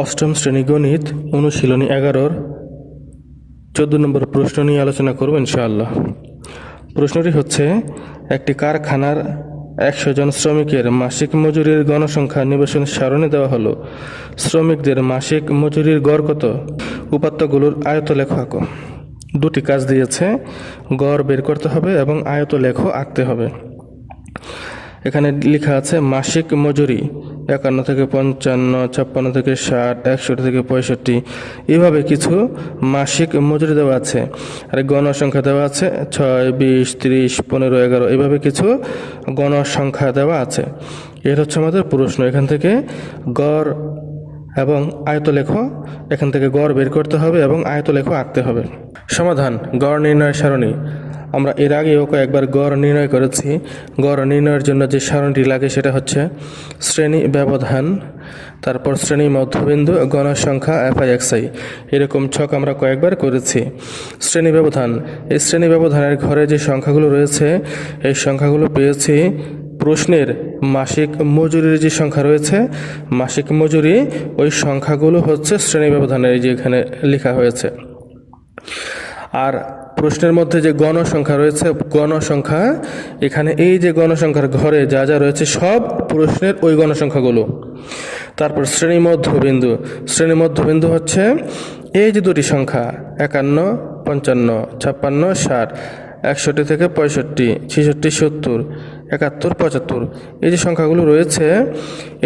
অষ্টম শ্রেণী গণিত অনুশীলনী 11-র 14 নম্বর প্রশ্ন নিয়ে আলোচনা করব ইনশাআল্লাহ। প্রশ্নটি হচ্ছে, একটি কারখানার 100 জন শ্রমিকের মাসিক মজুরির গণসংখ্যা নিবেশন সারণী দেওয়া হলো। শ্রমিকদের মাসিক মজুরির গড় কত? উপাত্তগুলোর আয়তলেখ আঁকো। দুটি কাজ দিয়েছে, গড় বের করতে হবে এবং আয়তলেখ আঁকতে হবে। এখানে লেখা আছে মাসিক মজুরি 51 থেকে 55, 56 থেকে 60, 61 থেকে 65, এভাবে কিছু মাসিক মজুরি দেওয়া আছে। আর গণসংখ্যা দেওয়া আছে 6, 20, 30, 15, 11, এভাবে কিছু গণসংখ্যা দেওয়া আছে। এর হচ্ছে আমাদের প্রশ্ন। এখান থেকে গড় এবং আয়তলেখ, এখান থেকে গড় বের করতে হবে এবং আয়তলেখ আঁকতে হবে। সমাধান: গড় নির্ণয় সারণী। আমরা এর আগেও কয়েকবার গড় নির্ণয় করেছি। গড় নির্ণয়ের জন্য যে সারণীটি লাগে সেটা হচ্ছে শ্রেণী ব্যবধান, তারপর শ্রেণী মধ্যবিন্দু, গণসংখ্যা, FI/XI, এরকম ছক আমরা কয়েকবার করেছি। শ্রেণী ব্যবধান, এই শ্রেণী ব্যবধানের ঘরে যে সংখ্যাগুলো রয়েছে এই সংখ্যাগুলো পেয়েছি প্রশ্নের মাসিক মজুরির যে সংখ্যা রয়েছে, মাসিক মজুরি, ওই সংখ্যাগুলো হচ্ছে শ্রেণী ব্যবধানের, এই যে এখানে লেখা হয়েছে। আর প্রশ্নের মধ্যে যে গণসংখ্যা রয়েছে, গণসংখ্যা, এখানে এই যে গণসংখ্যার ঘরে যা যা রয়েছে সব প্রশ্নের ওই গণসংখ্যাগুলো। তারপর শ্রেণী মধ্যবিন্দু, শ্রেণী মধ্যবিন্দু হচ্ছে এই যে দুটি সংখ্যা 51, 55, 56, 60, 61 থেকে 65, 66, 70, 71, 75, এই যে সংখ্যাগুলো রয়েছে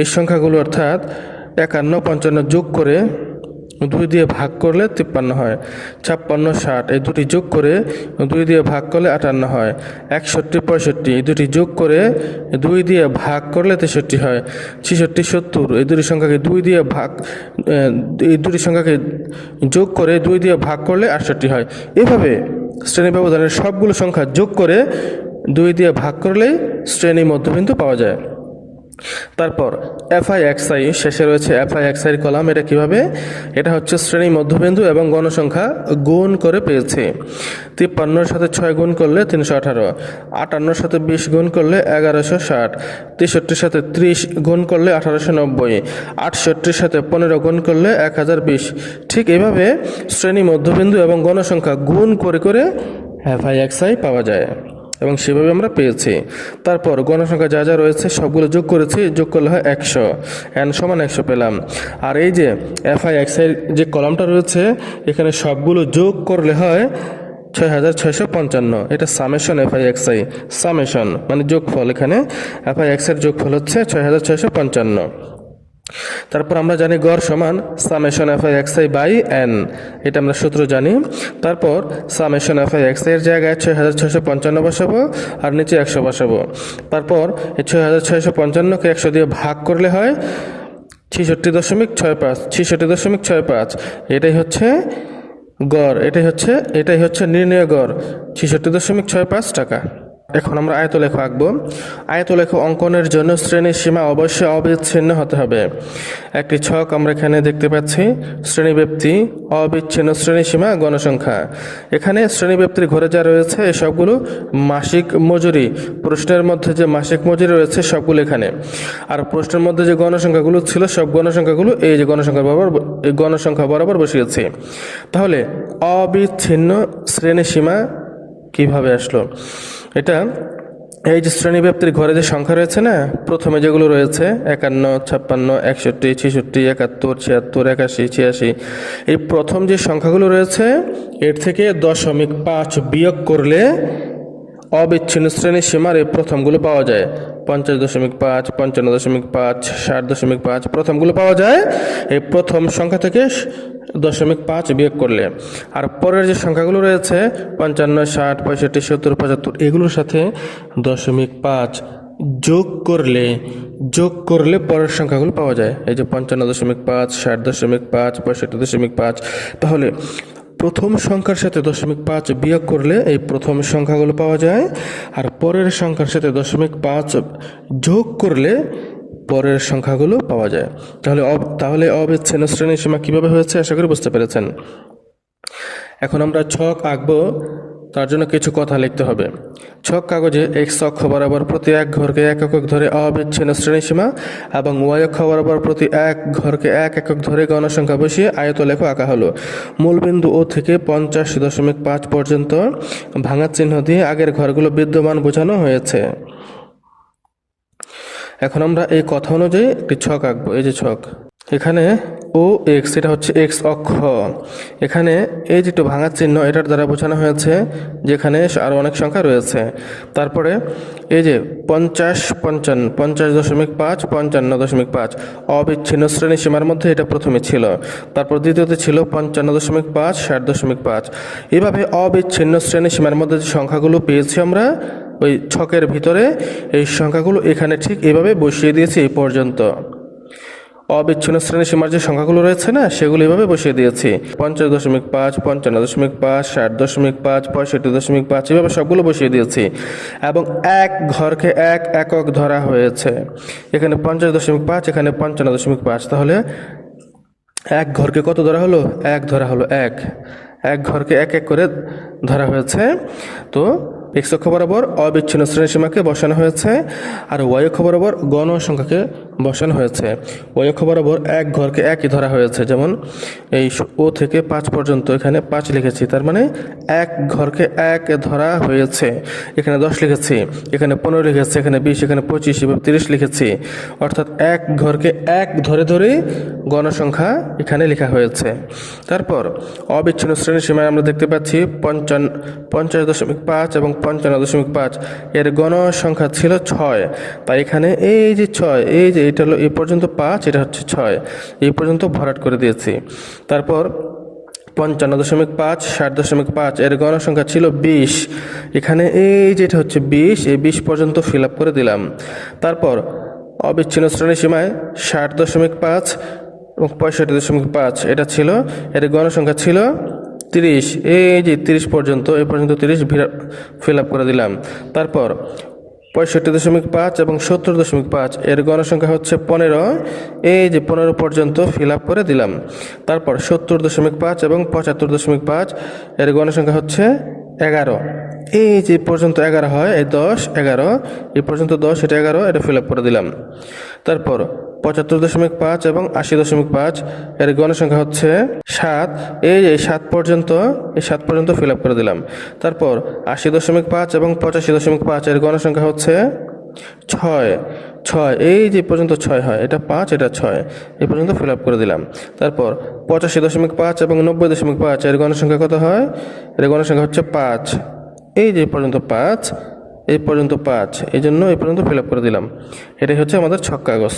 এই সংখ্যাগুলো অর্থাৎ 51, 55 যোগ করে 2 দিয়ে ভাগ করলে 53 হয়, 56, 60, এই দুটি যোগ করে 2 দিয়ে ভাগ করলে 58 হয়, 61, 65, এই দুটি যোগ করে 2 দিয়ে ভাগ করলে 63 হয়, 66, 70, এই দুটি সংখ্যাকে 2 দিয়ে ভাগ, এই দুটি সংখ্যাকে যোগ করে 2 দিয়ে ভাগ করলে 68 হয়। এভাবে শ্রেণী ব্যবধানের সবগুলো সংখ্যা যোগ করে 2 দিয়ে ভাগ করলেই শ্রেণী মধ্যবিন্দু পাওয়া যায়। তারপর FI/XI, শেষে রয়েছে FI/XI এর কলাম। এটা কিভাবে? এটা হচ্ছে শ্রেণী মধ্যবিন্দু এবং গণসংখ্যা গুণ করে পেয়েছে। 53 সাথে 6 গুণ করলে 318, 58 সাথে 20 গুণ করলে 1160, 63 সাথে 30 গুণ করলে 1890, 68 সাথে 15 গুণ করলে 1020। ঠিক এভাবে শ্রেণী মধ্যবিন্দু এবং গণসংখ্যা গুণ করে করে FI/XI পাওয়া যায় এবং সেভাবে আমরা পেয়েছি। তারপর গণসংখ্যা যা যা রয়েছে সবগুলো যোগ করেছি, যোগ করলে হয় 100, n সমান 100 পেলাম। আর এই যে FI/XI এর যে কলামটা রয়েছে এখানে সবগুলো যোগ করলে হয় 6655, এটা সামেশন FI/XI, সামেশন মানে যোগফল। এখানে FI/XI এর যোগফল হচ্ছে 6655। তারপর আমরা জানি গড় সমান সামেশন FI/XI বাই n, এটা আমরা সূত্র জানি। তারপর সামেশন FI/XI এর জায়গায় 6655 বসাবো আর নিচে 100 বসাবো। তারপর এই 6655কে 100 দিয়ে ভাগ করলে হয় 66.65, 66.65, এটাই হচ্ছে গড়, এটাই হচ্ছে নির্ণয় গড় 66.65 টাকা। এখন আমরা আয়তলেখ আঁকবো। আয়তলেখ অঙ্কনের জন্য শ্রেণীর সীমা অবশ্যই অবিচ্ছিন্ন হতে হবে। একটি ছক আমরা এখানে দেখতে পাচ্ছি, শ্রেণীব্যাপ্তি, অবিচ্ছিন্ন শ্রেণীসীমা, গণসংখ্যা। এখানে শ্রেণীব্যাপ্তির ঘরে যা রয়েছে সবগুলো মাসিক মজুরি, প্রশ্নের মধ্যে যে মাসিক মজুরি রয়েছে সবগুলো এখানে। আর প্রশ্নের মধ্যে যে গণসংখ্যাগুলো ছিল সব গণসংখ্যাগুলো এই যে গণসংখ্যা বরাবর বসিয়েছি। তাহলে অবিচ্ছিন্ন শ্রেণীসীমা কিভাবে আসলো? এটা এই যে শ্রেণীব্যাপ্তির ঘরে যে সংখ্যা রয়েছে না, প্রথমে যেগুলো রয়েছে 51, 56, 61, 66, 71, 76, 81, 86, এই প্রথম যে সংখ্যাগুলো রয়েছে এর থেকে 0.5 বিয়োগ করলে অবিচ্ছিন্ন শ্রেণীর সীমার এই প্রথমগুলো পাওয়া যায়। 50.5, 55.5, 60.5, প্রথমগুলো পাওয়া যায় এই প্রথম সংখ্যা থেকে 0.5 বিয়োগ করলে। আর পরের যে সংখ্যাগুলো রয়েছে 55, 60, 65, 70, 75, এগুলোর সাথে 0.5 যোগ করলে পরের সংখ্যাগুলো পাওয়া যায়। এই যে 55.5, 60.5, 65.5। তাহলে প্রথম সংখ্যার সাথে 0.5 বিয়োগ করলে এই প্রথম সংখ্যাগুলো পাওয়া যায়, আর পরের সংখ্যার সাথে 0.5 যোগ করলে পরের সংখ্যাগুলো পাওয়া যায়। তাহলে অবিচ্ছিন্ন শ্রেণীর সীমা কীভাবে হয়েছে আশা করি বুঝতে পেরেছেন। এখন আমরা ছক আঁকবো তার জন্য কিছু কথা লিখতে হবে। ছক কাগজে এক্স অক্ষ বরাবর প্রতি এক ঘরকে এক একক ধরে অবিচ্ছিন্ন শ্রেণীসীমা এবং ওয়াই অক্ষ বরাবর প্রতি এক ঘরকে এক একক ধরে গণসংখ্যা বসিয়ে আয়তলেখ আঁকা হলো। মূলবিন্দু ও থেকে 50.5 পর্যন্ত ভাঙা চিহ্ন দিয়ে আগের ঘরগুলো বিদ্যমান বোঝানো হয়েছে। এখন আমরা এই কথা অনুযায়ী একটি ছক আঁকবো। এই যে ছক, এখানে ও এক্স, এটা হচ্ছে এক্স অক্ষ। এখানে এই যেটা ভাঙা চিহ্ন এটার দ্বারা বোঝানো হয়েছে যেখানে আরও অনেক সংখ্যা রয়েছে। তারপরে এই যে 50, 55, 50.5, 55.5 অবিচ্ছিন্ন শ্রেণীসীমার মধ্যে এটা প্রথমে ছিল। তারপর দ্বিতীয়তে ছিল 55.5, 60.5। এভাবে অবিচ্ছিন্ন শ্রেণীসীমার মধ্যে যে সংখ্যাগুলো পেয়েছি আমরা ওই ছকের ভিতরে, এই সংখ্যাগুলো এখানে ঠিক এভাবে বসিয়ে দিয়েছি এই পর্যন্ত। অবিচ্ছিন্ন শ্রেণীসীমার যে সংখ্যাগুলো রয়েছে না, সেগুলো এভাবে বসিয়ে দিয়েছি। 50.5, 55.5, 60.5, 65.5 এভাবে সবগুলো বসিয়ে দিয়েছি এবং এক ঘরকে এক একক ধরা হয়েছে। এখানে 50.5, এখানে 55.5। তাহলে এক ঘরকে কত ধরা হলো? এক ধরা হলো, এক ঘরকে এক এক করে ধরা হয়েছে। তো এক্স অক্ষ বরাবর অবিচ্ছিন্ন শ্রেণীসীমাকে বসানো হয়েছে আর ওয়াই অক্ষ বরাবর গণ সংখ্যাকে বসানো হয়েছে। ওয়াই অক্ষ বরাবর এক ঘরকে একই ধরা হয়েছে, যেমন এই ও থেকে 5 পর্যন্ত এখানে 5 লিখেছি, তার মানে এক ঘরকে এক ধরা হয়েছে। এখানে 10 লিখেছি, এখানে 15 লিখেছি, এখানে 20, এখানে 25 এবং 30 লিখেছি। অর্থাৎ এক ঘরকে এক ধরে ধরে গণসংখ্যা এখানে লেখা হয়েছে। তারপর অবিচ্ছিন্ন শ্রেণীসীমায় আমরা দেখতে পাচ্ছি 50.5 এবং 55.5 এর গণসংখ্যা ছিল 6। তাই এখানে এই যে 6, এই যে এটা হলো এই পর্যন্ত 5, এটা হচ্ছে 6, এই পর্যন্ত ভরাট করে দিয়েছি। তারপর 55.5, 60.5 এর গণসংখ্যা ছিল 20। এখানে এই যেটা হচ্ছে 20, এই 20 পর্যন্ত ফিল আপ করে দিলাম। তারপর অবিচ্ছিন্ন শ্রেণীসীমায় 60.5 এবং 65.5 এটা ছিল, এর গণসংখ্যা ছিল 30। এই যে 30 পর্যন্ত, এই পর্যন্ত 30 ফিল আপ করে দিলাম। তারপর 65.5 এবং 70.5 এর গণসংখ্যা হচ্ছে 15। এই যে 15 পর্যন্ত ফিল আপ করে দিলাম। তারপর 70.5 এবং 75.5 এর গণসংখ্যা হচ্ছে 11। এই যে পর্যন্ত 11 হয়, এই 10, 11, এই পর্যন্ত 10, এটা 11, এটা ফিল আপ করে দিলাম। তারপর 75.5 এবং 80.5 এর গণসংখ্যা হচ্ছে 7। এই যে 7 পর্যন্ত, এই 7 পর্যন্ত ফিল আপ করে দিলাম। তারপর 80.5 এবং 85.5 এর গণসংখ্যা হচ্ছে 6। এই যে পর্যন্ত 6 হয়, এটা 5, এটা 6, এই পর্যন্ত ফিল আপ করে দিলাম। তারপর 85.5 এবং 90.5 এর গণসংখ্যা কত হয়? এর গণসংখ্যা হচ্ছে 5। এই যে পর্যন্ত 5, এই পর্যন্ত 5, এই জন্য এই পর্যন্ত ফিল আপ করে দিলাম। এটাই হচ্ছে আমাদের ছক কাগজ।